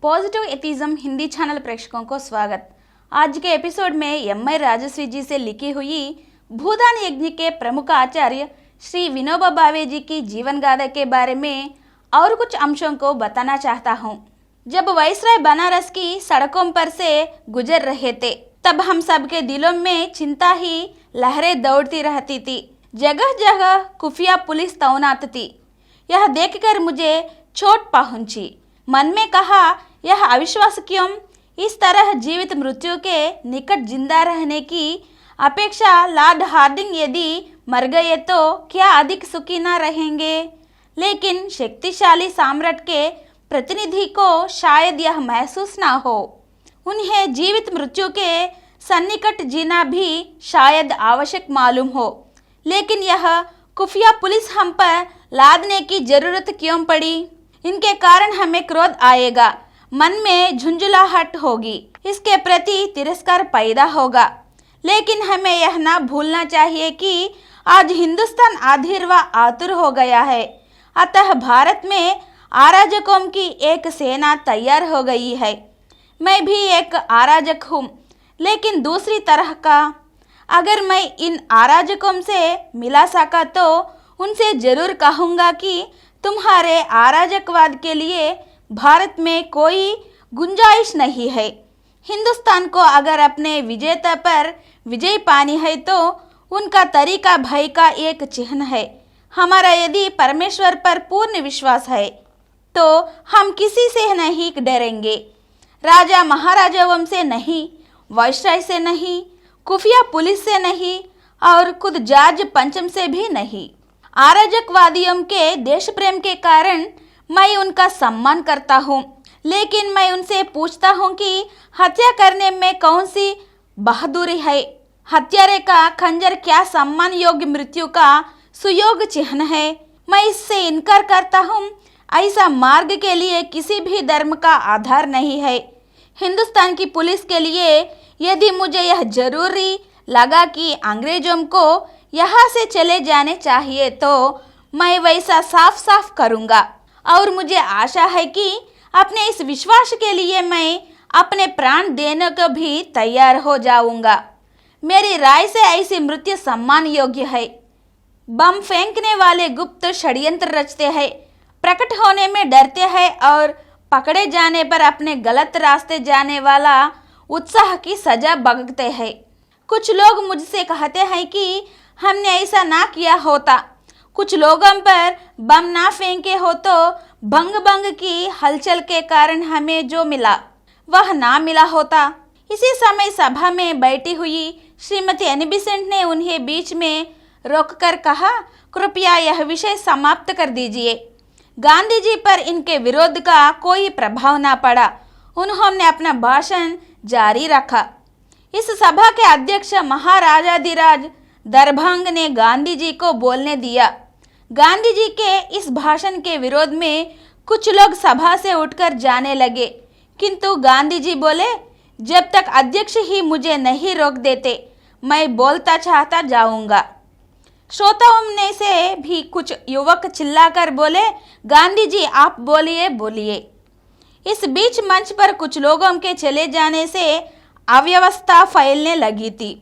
Positive atheism Hindi channel प्रेक्षकों को स्वागत। आज के एपिसोड में एम.आई. राजश्री जी से लिखी हुई भूदान यज्ञ के प्रमुख आचार्य श्री विनोबा भावे जी की जीवन गाथा के बारे में और कुछ अंशों को बताना चाहता हूँ। जब वायसराय बनारस की सड़कों पर से गुजर रहे थे तब हम सबके दिलों में चिंता ही लहरें दौड़ती रहती थी। जगह जगह खुफिया पुलिस तैनात थी। यह देखकर मुझे चोट पहुंची। मन में कहा, यह अविश्वास क्यों? इस तरह जीवित मृत्यु के निकट जिंदा रहने की अपेक्षा लॉर्ड हार्डिंग यदि मर गए तो क्या अधिक सुखी न रहेंगे? लेकिन शक्तिशाली सम्राट के प्रतिनिधि को शायद यह महसूस न हो। उन्हें जीवित मृत्यु के सन्निकट जीना भी शायद आवश्यक मालूम हो। लेकिन यह खुफिया पुलिस हम पर लादने की जरूरत क्यों पड़ी? इनके कारण हमें क्रोध आएगा, मन में झुंझुलाहट होगी, इसके प्रति तिरस्कार पैदा होगा। लेकिन हमें यह ना भूलना चाहिए कि आज हिंदुस्तान अधीर व आतुर हो गया है। अतः भारत में अराजकों की एक सेना तैयार हो गई है। मैं भी एक अराजक हूँ, लेकिन दूसरी तरह का। अगर मैं इन अराजकों से मिला सका तो उनसे जरूर कहूँगा कि तुम्हारे अराजकवाद के लिए भारत में कोई गुंजाइश नहीं है। हिंदुस्तान को अगर अपने विजेता पर विजय पानी है तो उनका तरीका भय का एक चिन्ह है। हमारा यदि परमेश्वर पर पूर्ण विश्वास है तो हम किसी से नहीं डरेंगे। राजा महाराजाओं से नहीं, वायसराय से नहीं, खुफिया पुलिस से नहीं और खुद जॉर्ज पंचम से भी नहीं। अराजकवादियों के देश प्रेम के कारण मैं उनका सम्मान करता हूँ, लेकिन मैं उनसे पूछता हूँ कि हत्या करने में कौन सी बहादुरी है? हत्यारे का खंजर क्या सम्मान योग्य मृत्यु का सुयोग चिन्ह है? मैं इससे इनकार करता हूँ। ऐसा मार्ग के लिए किसी भी धर्म का आधार नहीं है। हिंदुस्तान की पुलिस के लिए यदि मुझे यह जरूरी लगा कि अंग्रेजों को यहाँ से चले जाने चाहिए तो मैं वैसा साफ साफ करूँगा। और मुझे आशा है कि अपने इस विश्वास के लिए मैं अपने प्राण देने को भी तैयार हो जाऊँगा। मेरी राय से ऐसी मृत्यु सम्मान योग्य है। बम फेंकने वाले गुप्त षड्यंत्र रचते हैं, प्रकट होने में डरते हैं और पकड़े जाने पर अपने गलत रास्ते जाने वाला उत्साह की सजा भुगतते हैं। कुछ लोग मुझसे कहते हैं कि हमने ऐसा ना किया होता, कुछ लोगों पर बम ना फेंके हो तो भंग भंग की हलचल के कारण हमें जो मिला वह ना मिला होता। इसी समय सभा में बैठी हुई श्रीमती एनी बेसेंट ने उन्हें बीच में रोककर कहा, कृपया यह विषय समाप्त कर दीजिए। गांधी जी पर इनके विरोध का कोई प्रभाव ना पड़ा। उन्होंने अपना भाषण जारी रखा। इस सभा के अध्यक्ष महाराजाधिराज दरभंग ने गांधी जी को बोलने दिया। गांधी जी के इस भाषण के विरोध में कुछ लोग सभा से उठकर जाने लगे, किंतु गांधी जी बोले, जब तक अध्यक्ष ही मुझे नहीं रोक देते मैं बोलता चाहता जाऊंगा। श्रोताओं में से भी कुछ युवक चिल्लाकर बोले, गांधी जी आप बोलिए बोलिए। इस बीच मंच पर कुछ लोगों के चले जाने से अव्यवस्था फैलने लगी थी।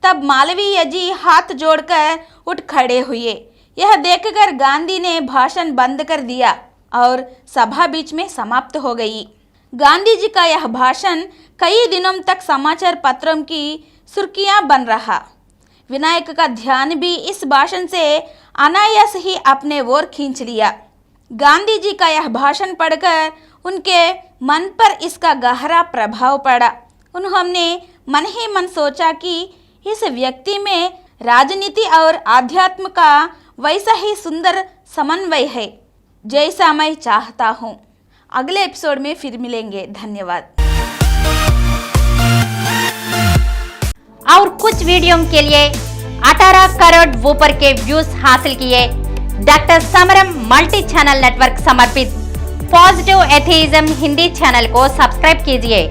तब मालवीय जी हाथ जोड़कर उठ खड़े हुए। यह देखकर गांधी ने भाषण बंद कर दिया और सभा बीच में समाप्त हो गई। गांधी जी का यह भाषण कई दिनों तक समाचार पत्रों की सुर्खियां बन रहा। विनायक का ध्यान भी इस भाषण से अनायास ही अपने ओर खींच लिया। गांधी जी का यह भाषण पढ़कर उनके मन पर इसका गहरा प्रभाव पड़ा। उन्होंने मन ही मन सोचा कि इस व्यक्ति में राजनीति और आध्यात्म का वैसा ही सुंदर समन्वय है जैसा मैं चाहता हूँ। अगले एपिसोड में फिर मिलेंगे। धन्यवाद। और कुछ वीडियो के लिए 18 करोड़ ऊपर के व्यूज हासिल किए डॉक्टर समरम मल्टी चैनल नेटवर्क समर्पित पॉजिटिव एथिज्म हिंदी चैनल को सब्सक्राइब कीजिए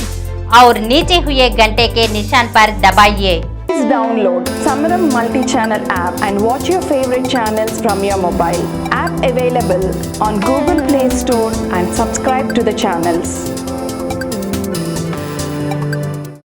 और नीचे हुए घंटे के निशान पर दबाइए। Please download Samaram multi-channel app and watch your favorite channels from your mobile. App available on Google Play Store and subscribe to the channels.